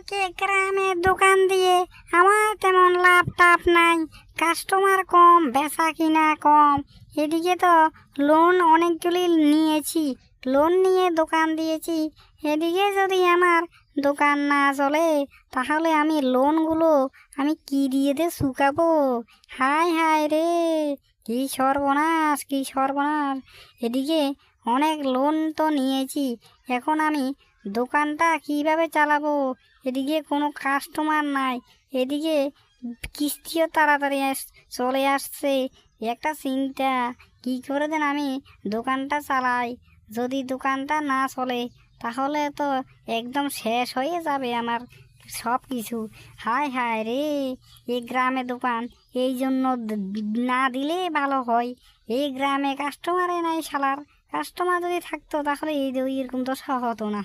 আমাকে গ্রামে দোকান দিয়ে আমার তেমন লাভ টাভ নাই, কাস্টমার কম, বেচা কিনা কম। এদিকে তো লোন অনেকগুলি নিয়েছি, লোন নিয়ে দোকান দিয়েছি। এদিকে যদি আমার দোকান না চলে তাহলে আমি লোনগুলো আমি কি দিয়ে শুকাবো? হায় হায় রে, কি সর্বনাশ, কি সর্বনাশ! এদিকে অনেক লোন তো নিয়েছি, এখন আমি দোকানটা কিভাবে চালাবো? এদিকে কোনো কাস্টমার নাই, এদিকে কিস্তিও তাড়াতাড়ি চলে আসছে। একটা চিন্তা, কি করে দেন আমি দোকানটা চালাই? যদি দোকানটা না চলে তাহলে তো একদম শেষ হয়ে যাবে আমার সব কিছু। হায় হায় রে, এই গ্রামে দোকান এই জন্য না দিলে ভালো হয়। এই গ্রামে কাস্টমারে নাই শালার, কাস্টমার যদি থাকতো তাহলে এই এরকম তো হতো না।